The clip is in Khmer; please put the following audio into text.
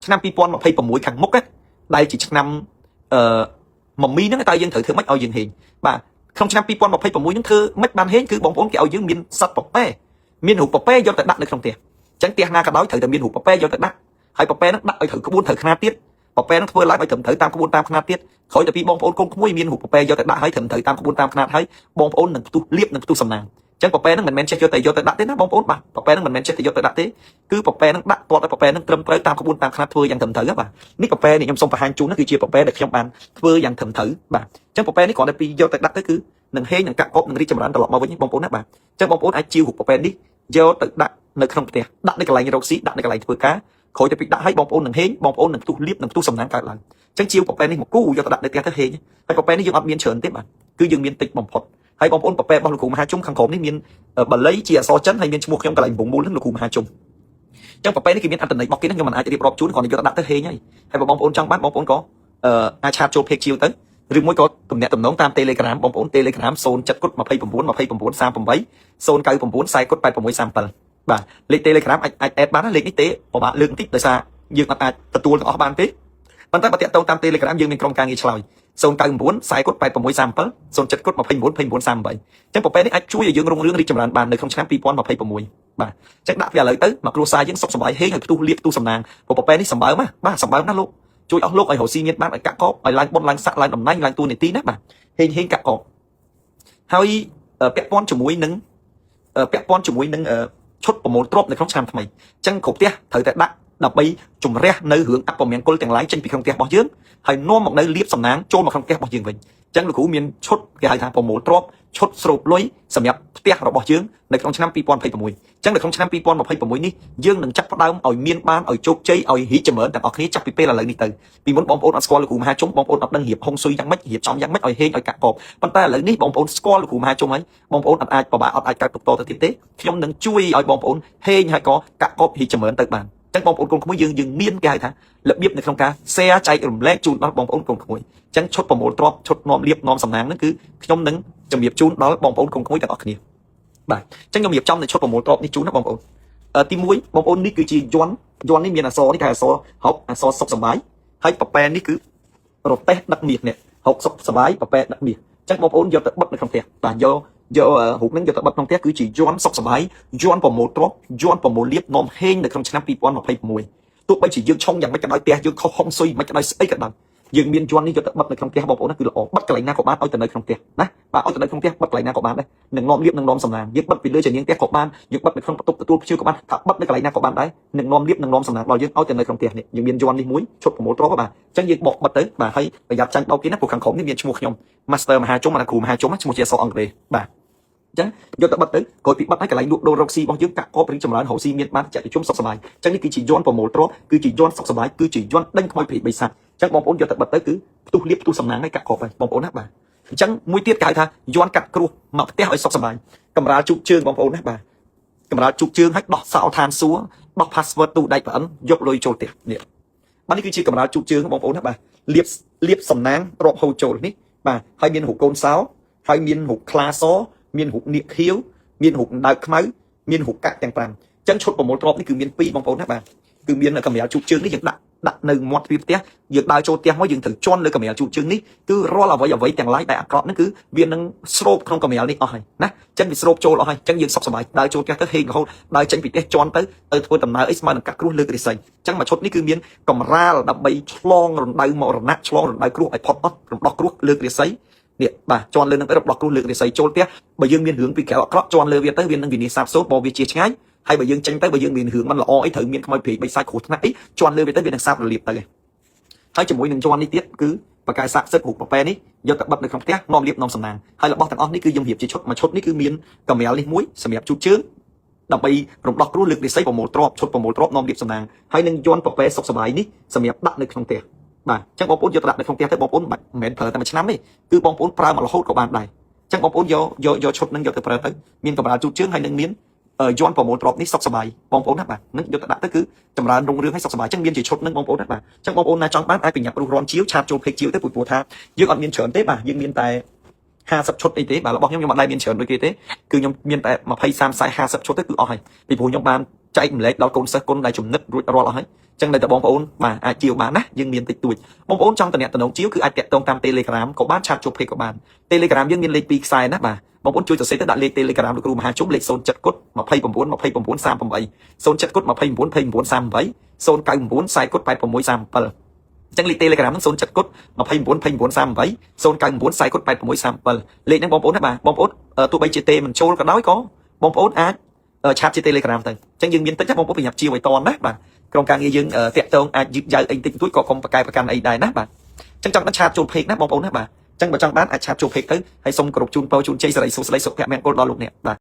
ឆ្នាំ2026ខាងមុខដែលជាឆ្នាំមមីហ្នឹងតែយើងត្រូវធ្វើម៉េចឲ្យយើងហេងបាទក្នុងឆ្នាំ2026ហ្នឹងធ្វើម៉េចបានហេងគឺបងប្អូនគេឲ្យយើងមានសត្វប៉ប៉ែមានរូបប៉ប៉ែយកទៅដាក់នៅក្នុងផ្ទះអញ្ចឹងផ្ទះណាក៏ដោយត្រូវតែមានរូបប៉ប៉ែយកទៅដាក់ហើយប៉ប៉ែហ្នឹងដាក់ឲ្យត្រូវក្បួនត្រូវខ្នាតទៀតប៉ប៉ែហ្នឹងធ្វើឡើងឲ្យត្រឹមត្រូវតាមក្បួនតាមខ្នាតទៀតក្រោយទៅពីបងប្អូនកូនក្មួយមានរូបប៉ប៉ែយកទៅដាក់ឲ្យត្រឹមត្រូវតាមក្បួនតាមខ្នាតហើយបងប្អូននឹងផ្ទុះលៀបនឹងផ្ទុះសំណាងចឹងប៉ប៉ែហ្នឹងមិនមែនចេះយកទៅដាក់ទេណាបងប្អូនបាទប៉ប៉ែហ្នឹងមិនមែនចេះទៅយកទៅដាក់ទេគឺប៉ប៉ែហ្នឹងដាក់ទាត់ឲ្យប៉ប៉ែហ្នឹងត្រឹមត្រូវតាមក្បួនតាមខ្នាតធ្វើយ៉ាងត្រឹមត្រូវបាទនេះប៉ប៉ែនេះខ្ញុំសូមបង្ហាញជូនណាគឺជាប៉ប៉ែដែលខ្ញុំបានធ្វើយ៉ាងត្រឹមត្រូវបាទចឹងប៉ប៉ែនេះគ្រាន់តែពីយកទៅដាក់ទៅគឺនឹងហេងនឹងកាក់កបនឹងរីកចម្រើនត្រឡប់មកវិញបងប្អូនណាបាទចឹងបងប្អូនអាចជីវរូបប៉ប៉ែនេះយកទៅដាក់នៅក្នុងផ្ទះដាក់នៅកន្លែងរកស៊ីដាក់នៅកន្លែងធ្វើការក្រោយទៅពីដាក់ឲ្យបងប្អូននឹងហេងបងប្អូននឹងផ្ទុះលៀបនឹងផ្ទុះសំណាងកើតឡើងចឹងជីវប៉ប៉ែនេះមកគូយកទៅដាក់នៅផ្ទះទៅហេងហើយប៉ប៉ែនេះយើងអត់មានច្រើនទេបាទគឺយើងមានតិចបំផុតហើយបងប្អូនប៉ប៉ែរបស់លោកគ្រូមហាជុំខាងក្រោមនេះមានបាលីជាអក្សរចិនហើយមានឈ្មោះខ្ញុំកន្លែងកំពង់មូលហ្នឹងលោកគ្រូមហាជុំចឹងប៉ប៉ែនេះគេមានអត្ថន័យរបស់គេហ្នឹងខ្ញុំមិនអាចរៀបរាប់ជូនគ្រាន់តែយកទៅដាក់ទៅហេងហើយបងប្អូនចង់បានបងប្អូនក៏អាចឆាតចូល page ទៅឬមួយក៏ទំនាក់ទំនងតាម Telegram បងប្អូន Telegram 0729293939 បាទលេខ Telegram អាច add បានលេខនេះទេពិបាកលើកបន្តិចដោយសារយើងអាចទទួលទាំងអស់បានទេប៉ុន្តែបើតាក់ទងតាម Telegram យើងមានក្រុមការងារឆ្លើយ0940888637 0722292938ចឹងប្រភេទនេះអាចជួយឲ្យយើងរុងរឿងរីកចម្រើនបាននៅក្នុងឆ្នាំ2026បាទចឹងដាក់ពីឥឡូវទៅមកគ្រួសារយើងសុខសប្បាយហេងឲ្យផ្ទុះលៀបផ្ទុះសំណាងប្រភេទនេះសម្បើមបាទសម្បើមណាលោកជួយអស់លោកឲ្យរកស៊ីមានបានឲ្យកាក់កបឲ្យឡើងបុណ្យឡើងស័ក្តិឡើងតំណែងឡើងតួនាទីណាបាទហេងកាក់កបហើយពាក់ព័ន្ធជាមួយនឹងឈុតប្រមូលទ្រព្យនៅក្នុងឆ្នាំថ្មីចឹងគ្រប់ផ្ទះត្រូវតែដាក់ដើម្បីជំរះនៅរឿងអពមង្គលទាំងឡាយចេញពីក្នុងផ្ទះរបស់យើងហើយនាំមកនៅលៀបសំណាងចូលមកក្នុងផ្ទះរបស់យើងវិញចឹងលោកគ្រូមានឈុតគេហៅថាប្រមូលទ្រព្យឈុតស្រូបលុយសម្រាប់ផ្ទះរបស់យើងនៅក្នុងឆ្នាំ2026ចឹងនៅក្នុងឆ្នាំ2026នេះយើងនឹងចាប់ផ្ដើមឲ្យមានបានឲ្យជោគជ័យឲ្យរីកចម្រើនទាំងអស់គ្នាចាប់ពីពេលឥឡូវនេះទៅពីមុនបងប្អូនអត់ស្គាល់លោកគ្រូមហាជុំបងប្អូនអត់ដឹងរៀបហុងស៊ុយយ៉ាងម៉េចរៀបចំយ៉ាងម៉េចឲ្យហេងឲ្យកាក់កបប៉ុន្តែឥឡូវនេះបងប្អូនស្គាល់លោកគ្រូមហាជុំហើយបងប្អូនអត់អាចពិបាកអត់អាចកើតបន្តទៅទៀតទេខ្ញុំនឹងជួយឲ្យបងប្អូនហេងហើយក៏កាក់កបរីកចម្រើនទៅបានចឹងបងប្អូនកូនក្មួយយើងមានគេហៅថារបៀបនៅក្នុងការ share ចែករំលែកជូនដល់បងប្អូនកូនក្មួយចឹងឈុតប្រមូលទ្រព្យឈុតនាំលៀបនាំសំណាងហ្នឹងគឺខ្ញុំនឹងជំរាបជូនដល់បងប្អូនកូនក្មួយទាំងអស់គ្នាបាទចឹងខ្ញុំរៀបចំនៅឈុតប្រមូលទ្រព្យនេះជូនណាបងប្អូនទី1បងប្អូននេះគឺជាយន់នេះមានអក្សរនេះគេអក្សរហុកអក្សរសុខសប្បាយហើយប៉ប៉ែនេះគឺរទេះដឹកមាសនេះហុកសុខសប្បាយប៉ប៉ែដឹកមាសចឹងបងប្អូនយកទៅបិទនៅក្នុងផ្ទះបាទយករូបហ្នឹងយកទៅបិទក្នុងផ្ទះគឺជាយន់សុខសប្បាយយន់ប្រមូលទ្រព្យយន់ប្រមូលលៀបនាំហេងនៅក្នុងឆ្នាំ2026ទោះបីជាយើងឆុងយ៉ាងម៉េចក៏ដោយផ្ទះយើងខុសហុងស៊ុយមិនក៏ដោយស្អីក៏ដោយយើងមានយន់នេះយកទៅបិទនៅក្នុងផ្ទះបងប្អូនណាគឺល្អបិទកន្លែងណាក៏បានឲ្យទៅនៅក្នុងផ្ទះណាបាទឲ្យទៅនៅក្នុងផ្ទះបិទកន្លែងណាក៏បានដែរនឹងនាំលៀបនឹងនាំសំណាងយើងបិទពីលើជានាងផ្ទះក៏បានយើងបិទនៅក្នុងបន្ទប់ទទួលភ្ញៀវក៏បានថាបិទនៅកន្លែងណាក៏បានដែរនឹងនាំលៀបនឹងនាំសំណាងដល់យើងឲ្យទៅនៅក្នុងផ្ទះនេះយើងមានយន់នេះមួយឈុតប្រមូលទ្រព្យបាទអញ្ចឹងយើងបកបិទទៅបាទហើយប្រយ័ត្នចាញ់បោកគេណាព្រោះខាងក្រោមនេះមានឈ្មោះខ្ញុំ Master មហាជុំគ្រូមហាជុំឈ្មោះជាអក្សរអង់គ្លេសបាទអញ្ចឹងយកទៅបិទទៅក្រោយពីបិទហើយកន្លែងលក់ដូររកស៊ីរបស់យើងកាក់កបរីកចម្រើនរកស៊ីមានបានចាក់ជុំសុខសប្បាយអញ្ចឹងនេះគឺជាយន់ប្រមូលទ្រព្យគឺជាយន់សុខសប្បាយគឺជាយន់ដេញខ្មោចព្រាយបិសាចអញ្ចឹងបងប្អូនយកទៅបិទទៅគឺផ្ទុះលៀបផ្ទុះសំណាងហើយកាក់កបហើយបងប្អូនណាបាទអញ្ចឹងមួយទៀតគេហៅថាយន់កាត់គ្រោះមកផ្ទះឲ្យសុខសប្បាយកម្រាលជូកជើងបងប្អូនណាបាទកម្រាលជូកជើងឲ្យដោះសោឋានសួគ៌ដោះ password ទូដៃប្រអិនយកលុយចូលផ្ទះនេះបាទនេះគឺជាកម្រាលជូកជើងបងប្អូនណាបាទលៀបសំណាងរាប់ហូរចូលនេះបាទហើយមានរូបកូនសោហើយមានរូបខ្លាសមានរូបនាគខៀវមានរូបដើកខ្មៅមានរូបកាក់ទាំង5អញ្ចឹងឈុតប្រមូលទ្រព្យនេះគឺមាន2បងប្អូនណាបាទគឺមានកម្រាលជូកជើងនេះយើងដាក់នៅមាត់ទ្វារផ្ទះយើងដើរចូលផ្ទះមកយើងត្រូវជន់លើកម្រាលជូកជើងនេះគឺរាល់អ្វីទាំងឡាយដែលអាក្រក់ហ្នឹងគឺវានឹងស្រូបក្នុងកម្រាលនេះអស់ហើយណាអញ្ចឹងវាស្រូបចូលអស់ហើយអញ្ចឹងយើងសុខសប្បាយដើរចូលផ្ទះទៅហេងរហូតដើរចេញពីផ្ទះជន់ទៅធ្វើដំណើរអីស្មើនឹងកាត់គ្រោះលើករិស័យអញ្ចឹងមួយឈុតនេះគឺមានកម្រាលដើម្បីឆ្លងរណ្ដៅមរណៈឆ្លងរណ្ដៅគ្រោះឲ្យផុតអត់រំដោះគ្រោះលើករិស័យនេះបាទជន់លើនឹងទៅរំដោះគ្រោះលើករិស័យចូលផ្ទះបើយើងមានរឿងពីក្រៅអាក្រក់ជន់លើវាទៅវានឹងវិនិច្ឆ័យសាបសូន្យបើវាជាឆ្ងាយហើយបើយើងចេញទៅបើយើងមានរឿងមិនល្អអីត្រូវមានខ្មោចព្រាយបិសាចគ្រោះថ្នាក់អីជន់លើវាទៅវានឹងសាបរលាបទៅហើយជាមួយនឹងជន់នេះទៀតគឺបកាយស័ក្តិសិទ្ធិរូបប៉ប៉ែនេះយកទៅបិទនៅក្នុងផ្ទះនាំលៀបនាំសំណាងហើយរបស់ទាំងអស់នេះគឺយើងរៀបជាឈុតមួយឈុតនេះគឺមានកម្រាលនេះមួយសម្រាប់ជូតជើងដើម្បីរំដោះគ្រោះលើករិស័យប្រមូលទ្រព្យឈុតប្រមូលទ្រព្យនាំលៀបសំណាងហើយនឹងយន់ប៉ប៉ែសុខសប្បាយនេះសម្រាប់ដាក់នៅក្នុងផ្ទះបាទអញ្ចឹងបងប្អូនយកទៅដាក់នៅក្នុងផ្ទះទៅបងប្អូនមិនមែនប្រើតែមួយឆ្នាំទេគឺបងប្អូនប្រើមករហូតក៏បានដែរអញ្ចឹងបងប្អូនយកឈុតនឹងយកទៅប្រើទៅមានកម្រាលជូតជើងហើយនឹងមានយន់ប្រមូលទ្រព្យនេះសុខសប្បាយបងប្អូនណាបាទនឹងយកទៅដាក់ទៅគឺចម្រើនរុងរឿងឲ្យសុខសប្បាយអញ្ចឹងមានជាឈុតនឹងបងប្អូនណាបាទអញ្ចឹងបងប្អូនណាចង់បានអាចប្រញាប់រុះរាន់ជាវឆាតចូលពេកជាវទៅព្រោះថាយើងអត់មានច្រើនទេបាទយើងមានតែ50ឈុតអីទេបាទរបស់ខ្ញុំអត់ដែរមានច្រើនដូចគេទេគឺខ្ញុំមានតែ20 30 40 50ឈុតទៅគឺអស់ហើយពីព្រោះខ្ញុំបាន ចែកម្លែកដល់កូនសិស្សគុណដែលចំណិតរួចរាល់អស់ហើយចឹងនៅតែបងប្អូនបាទអាចជាវបានណាយើងមានតិចតួចបងប្អូនចង់តំណតំណងជាវគឺអាចតាក់ទងតាម Telegram ក៏បានឆាតជួបភេកក៏បាន Telegram យើងមានលេខ2ខ្សែណាបាទបងប្អូនជួយសរសេរទៅដាក់លេខ Telegram លោកគ្រូមហាជុំលេខ07គុត29 29 38 07គុត29 29 38 099 40គុត8637ចឹងលេខ Telegram ហ្នឹង07គុត29 29 38 099 40គុត8637លេខហ្នឹងបងប្អូនណាបាទបងប្អូនទោះបីជាទេមិនចូលក៏ដោយក៏បងប្អូនអាចឆាតជា Telegram ទៅចឹងយើងមានតិចណាបងប្អូនប្រញាប់ជាវឲ្យតនណាបាទក្រុមការងារយើងតាក់ទងអាចយឺតយ៉ាវអីតិចតួចក៏កុំប្រកែប្រកាន់អីដែរណាបាទចឹងចង់បានឆាតចូលពេកណាបងប្អូនណាបាទចឹងបើចង់បានអាចឆាតចូលពេកទៅហើយសូមគោរពជូនពរជូនជ័យសិរីសួស្តីសុភមង្គលដល់លោកអ្នកបាទ